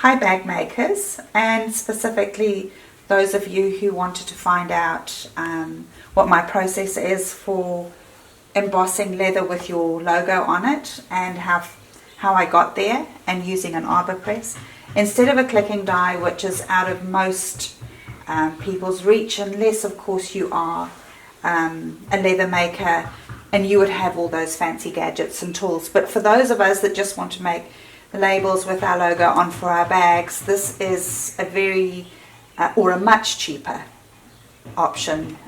Hi bag makers, and specifically those of you who wanted to find out what my process is for embossing leather with your logo on it, and how I got there, and using an Arbor Press instead of a clicking die, which is out of most people's reach, unless of course you are a leather maker and you would have all those fancy gadgets and tools. But for those of us that just want to make the labels with our logo on for our bags, this is a very or a much cheaper option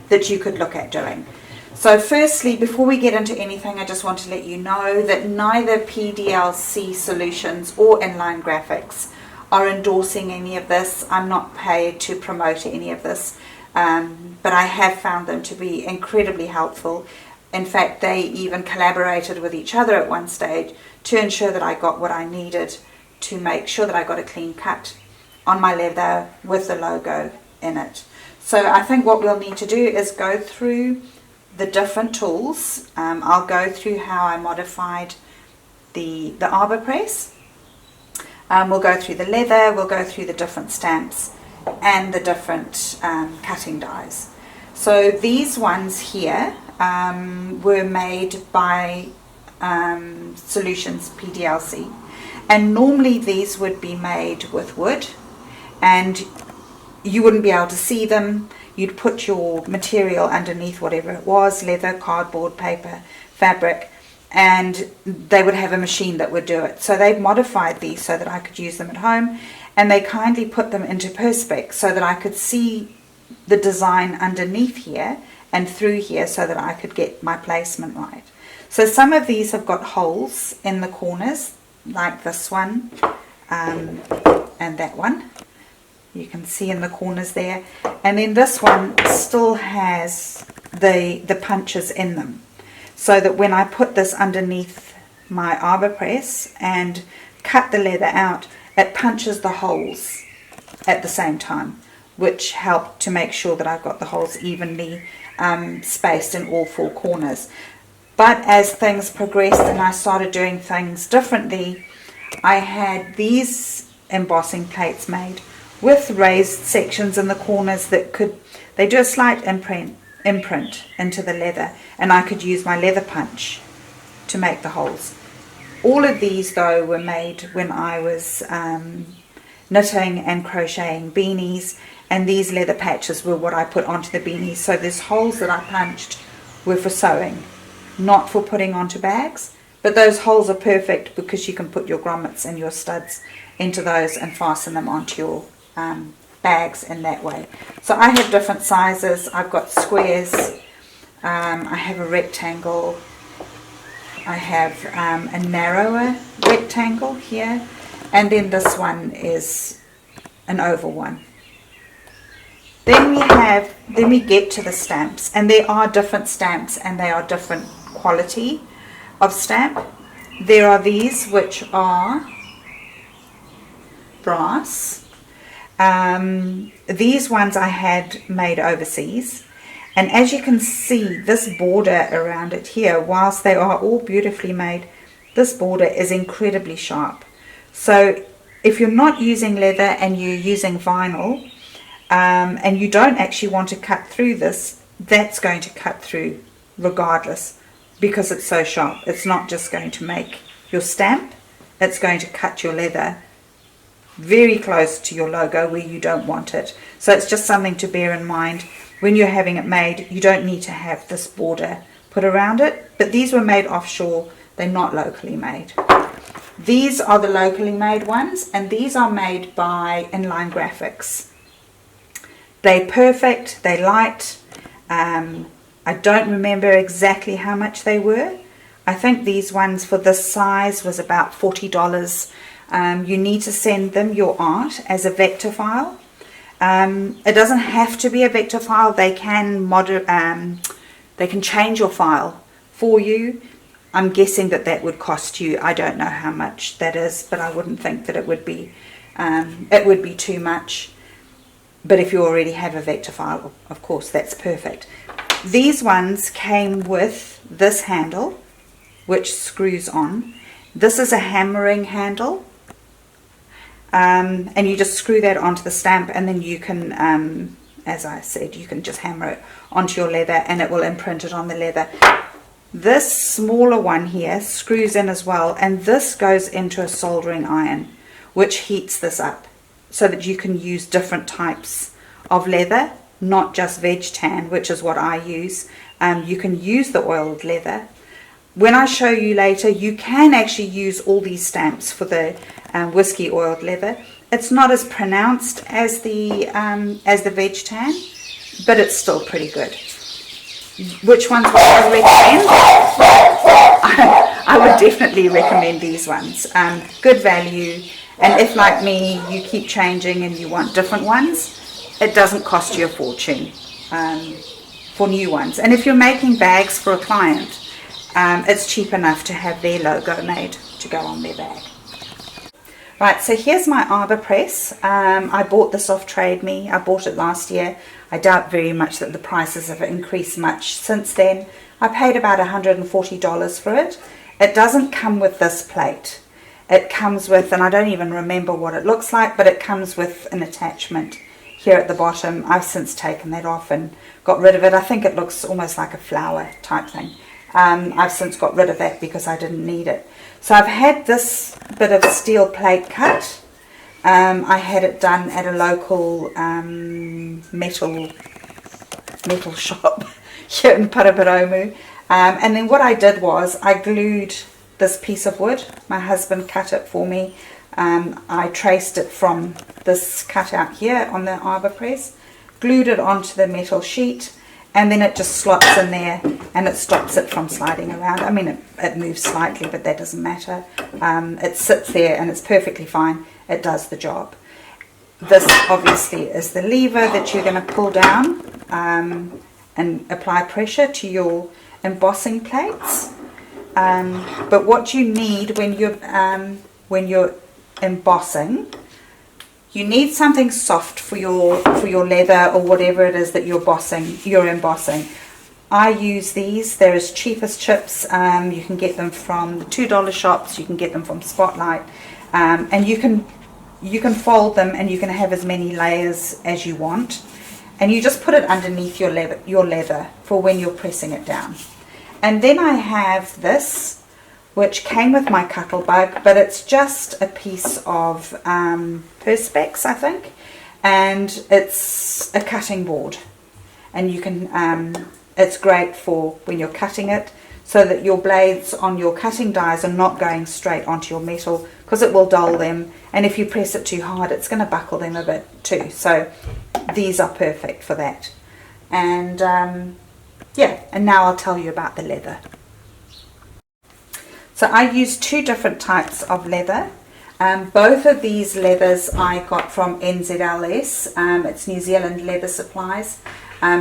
that you could look at doing. So firstly, before we get into anything, I just want to let you know that neither PDLC Solutions or Inline Graphics are endorsing any of this. I'm not paid to promote any of this, but I have found them to be incredibly helpful. In fact, they even collaborated with each other at one stage to ensure that I got what I needed to make sure that I got a clean cut on my leather with the logo in it. So I think what we'll need to do is go through the different tools. I'll go through how I modified the Arbor Press. We'll go through the leather, we'll go through the different stamps and the different cutting dies. So these ones here were made by Solutions PDLC, and normally these would be made with wood, and you wouldn't be able to see them. You'd put your material underneath whatever it was, leather, cardboard, paper, fabric, and they would have a machine that would do it. So they've modified these so that I could use them at home, and they kindly put them into Perspex so that I could see the design underneath here and through here so that I could get my placement right. So some of these have got holes in the corners, like this one and that one. You can see in the corners there, and then this one still has the punches in them, so that when I put this underneath my Arbor Press and cut the leather out, it punches the holes at the same time, which helped to make sure that I've got the holes evenly spaced in all four corners. But as things progressed and I started doing things differently, I had these embossing plates made with raised sections in the corners that they do a slight imprint into the leather, and I could use my leather punch to make the holes. All of these though were made when I was knitting and crocheting beanies, and these leather patches were what I put onto the beanies. So these holes that I punched were for sewing, not for putting onto bags, but those holes are perfect because you can put your grommets and your studs into those and fasten them onto your bags in that way. So I have different sizes. I've got squares, I have a rectangle, I have a narrower rectangle here, and then this one is an oval one. Then we get to the stamps, and there are different stamps and they are different quality of stamp. There are these which are brass. These ones I had made overseas, and as you can see, this border around it here, whilst they are all beautifully made, this border is incredibly sharp. So if you're not using leather and you're using vinyl, and you don't actually want to cut through this, that's going to cut through regardless, because it's so sharp. It's not just going to make your stamp, it's going to cut your leather very close to your logo where you don't want it. So it's just something to bear in mind when you're having it made. You don't need to have this border put around it, but these were made offshore, they're not locally made. These are the locally made ones, and these are made by Inline Graphics. They're perfect, they're light. I don't remember exactly how much they were. I think these ones for this size was about $40. You need to send them your art as a vector file. It doesn't have to be a vector file. They can change your file for you. I'm guessing that would cost you, I don't know how much that is, but I wouldn't think that it would be too much. But if you already have a vector file, of course, that's perfect. These ones came with this handle, which screws on. This is a hammering handle, and you just screw that onto the stamp, and then you can, as I said, you can just hammer it onto your leather and it will imprint it on the leather. This smaller one here screws in as well, and this goes into a soldering iron which heats this up so that you can use different types of leather, not just veg tan, which is what I use. You can use the oiled leather. When I show you later, you can actually use all these stamps for the whiskey oiled leather. It's not as pronounced as the veg tan, but it's still pretty good. Which ones would I recommend? I would definitely recommend these ones. Good value, and if like me you keep changing and you want different ones, it doesn't cost you a fortune for new ones. And if you're making bags for a client, it's cheap enough to have their logo made to go on their bag. Right, so here's my Arbor Press. I bought this off Trade Me. I bought it last year. I doubt very much that the prices have increased much since then. I paid about $140 for it. It doesn't come with this plate. It comes with, and I don't even remember what it looks like, but it comes with an attachment here at the bottom. I've since taken that off and got rid of it. I think it looks almost like a flower type thing. I've since got rid of that because I didn't need it. So I've had this bit of steel plate cut. I had it done at a local metal shop here in Paraparaumu. And then what I did was I glued this piece of wood. My husband cut it for me. I traced it from this cutout here on the Arbor Press, glued it onto the metal sheet, and then it just slots in there and it stops it from sliding around. I mean, it moves slightly, but that doesn't matter. It sits there and it's perfectly fine. It does the job. This obviously is the lever that you're going to pull down and apply pressure to your embossing plates. But what you need when you're embossing, you need something soft for your leather or whatever it is that you're embossing. I use these. They're as cheap as chips. You can get them from the $2 shops. You can get them from Spotlight, and you can fold them and you can have as many layers as you want. And you just put it underneath your leather for when you're pressing it down. And then I have this, which came with my Cuttlebug, but it's just a piece of Perspex, I think, and it's a cutting board, and you can it's great for when you're cutting it, so that your blades on your cutting dies are not going straight onto your metal, because it will dull them, and if you press it too hard it's going to buckle them a bit too. So these are perfect for that. And yeah, and now I'll tell you about the leather. So I use two different types of leather. Both of these leathers I got from NZLS. It's New Zealand Leather Supplies.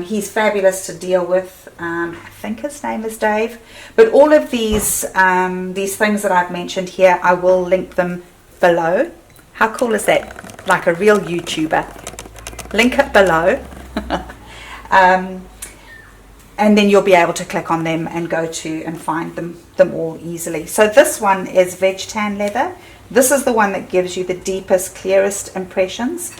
He's fabulous to deal with. I think his name is Dave. But all of these things that I've mentioned here, I will link them below. How cool is that? Like a real YouTuber. Link it below. And then you'll be able to click on them and go to and find them all easily. So this one is veg tan leather. This is the one that gives you the deepest, clearest impressions.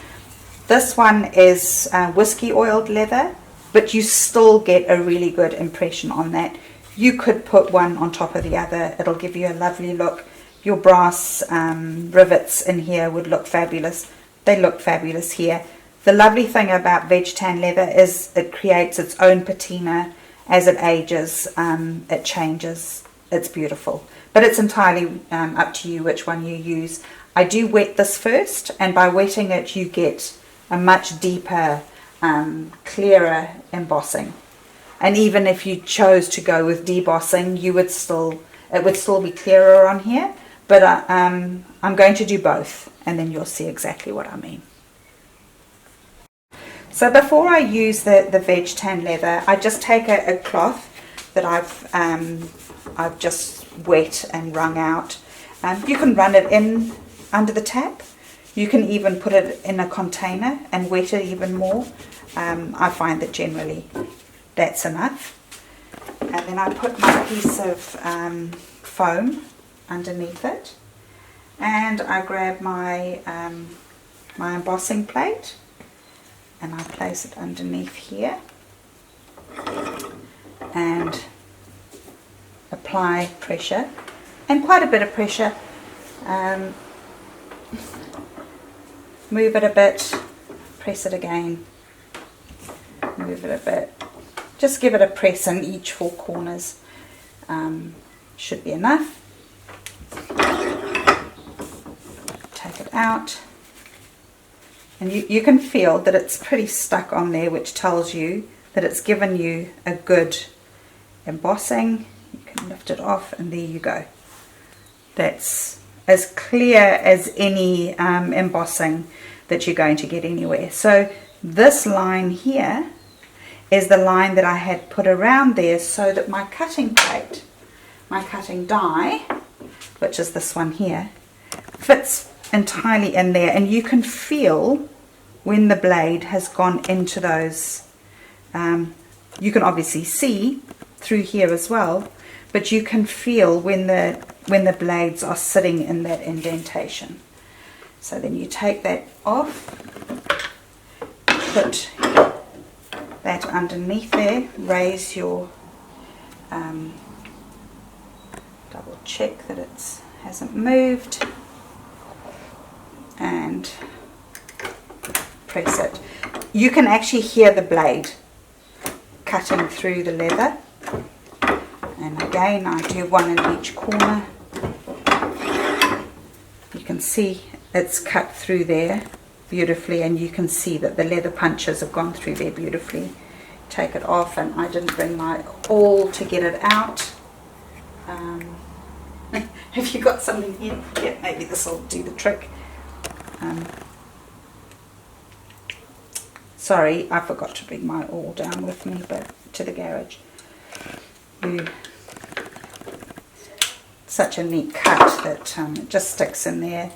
This one is whiskey oiled leather, but you still get a really good impression on that. You could put one on top of the other. It'll give you a lovely look. Your brass rivets in here would look fabulous. They look fabulous here. The lovely thing about veg tan leather is it creates its own patina as it ages. It changes. It's beautiful. But it's entirely up to you which one you use. I do wet this first, and by wetting it you get a much deeper, clearer embossing. And even if you chose to go with debossing, it would still be clearer on here. But I'm going to do both, and then you'll see exactly what I mean. So before I use the veg tan leather, I just take a cloth that I've just wet and wrung out. You can run it in under the tap. You can even put it in a container and wet it even more. I find that generally that's enough. And then I put my piece of foam underneath it. and I grab my my embossing plate and I place it underneath here and apply pressure, and quite a bit of pressure. Move it a bit, press it again, move it a bit, just give it a press in each 4 corners. Should be enough. Take it out, and you can feel that it's pretty stuck on there, which tells you that it's given you a good embossing. You can lift it off and there you go. That's as clear as any embossing that you're going to get anywhere. So this line here is the line that I had put around there so that my cutting plate, my cutting die, which is this one here, fits entirely in there, and you can feel when the blade has gone into those. You can obviously see through here as well, but you can feel when the blades are sitting in that indentation. So then you take that off, put that underneath there, raise your double check that it hasn't moved, and press it. You can actually hear the blade cutting through the leather, and again I do one in each corner. You can see it's cut through there beautifully, and you can see that the leather punches have gone through there beautifully. Take it off, and I didn't bring my awl to get it out. Have you got something here? Yeah, maybe this will do the trick. Sorry, I forgot to bring my awl down with me, but to the garage. Such a neat cut that it just sticks in there.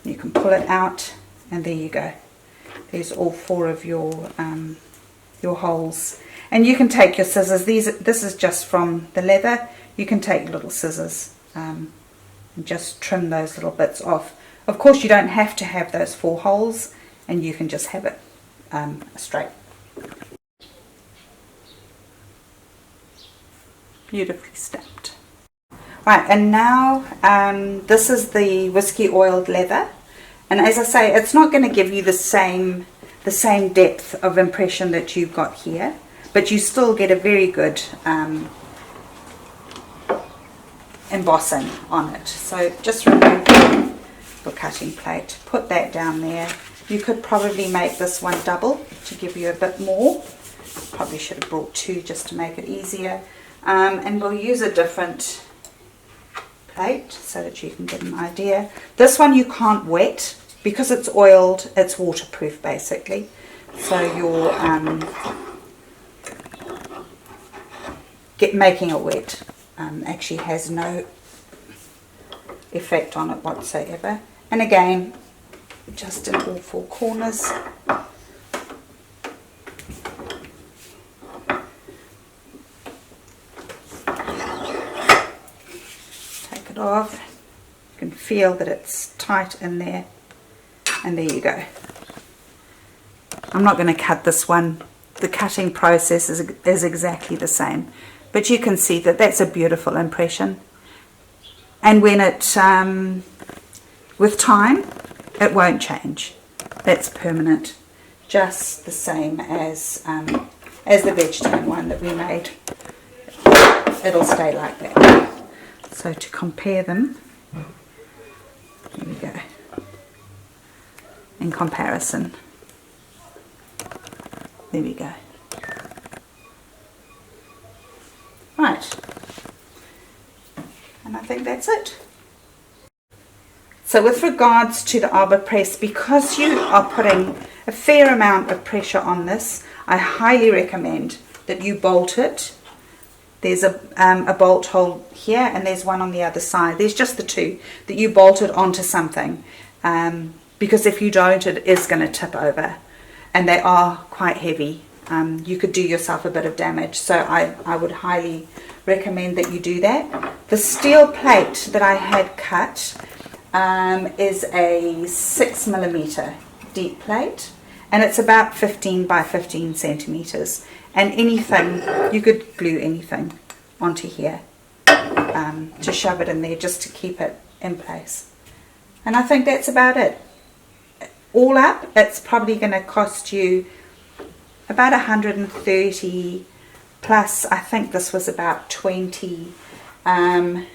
You can pull it out, and there you go. There's all 4 of your holes, and you can take your scissors. This is just from the leather. You can take little scissors and just trim those little bits off. Of course, you don't have to have those 4 holes, and you can just have it straight. Beautifully stamped. Right, and now this is the whiskey oiled leather, and as I say, it's not going to give you the same depth of impression that you've got here, but you still get a very good embossing on it. So just remove your cutting plate, put that down there. You could probably make this one double to give you a bit more. Probably should have brought 2 just to make it easier. And we'll use a different plate so that you can get an idea. This one you can't wet because it's oiled. It's waterproof basically. So you're making it wet actually has no effect on it whatsoever. And again, just in all 4 corners. Take it off. You can feel that it's tight in there, and there you go. I'm not going to cut this one. The cutting process is exactly the same, but you can see that that's a beautiful impression, and when it with time it won't change. That's permanent, just the same as the vegetarian one that we made. It'll stay like that. So to compare them, here we go. In comparison, there we go. Right, and I think that's it. So with regards to the Arbor Press, because you are putting a fair amount of pressure on this, I highly recommend that you bolt it. There's a bolt hole here, and there's one on the other side. There's just the 2 that you bolt it onto something, because if you don't, it is going to tip over, and they are quite heavy. You could do yourself a bit of damage, so I would highly recommend that you do that. The steel plate that I had cut, is a 6mm deep plate, and it's about 15 by 15 centimeters. And anything, you could glue anything onto here to shove it in there just to keep it in place. And I think that's about it. All up, it's probably going to cost you about 130 plus, I think this was about 20. When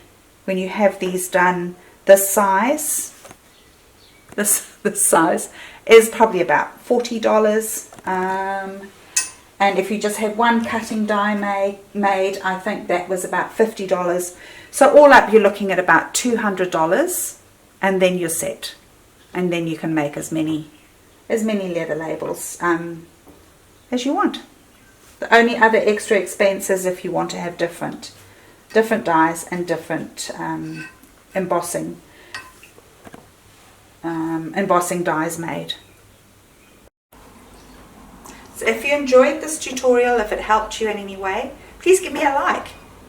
you have these done this size, this size is probably about $40. And if you just have one cutting die made, I think that was about $50. So all up, you're looking at about $200, and then you're set. And then you can make as many leather labels as you want. The only other extra expense is if you want to have different dies and different embossing dies made. So if you enjoyed this tutorial, if it helped you in any way, please give me a like.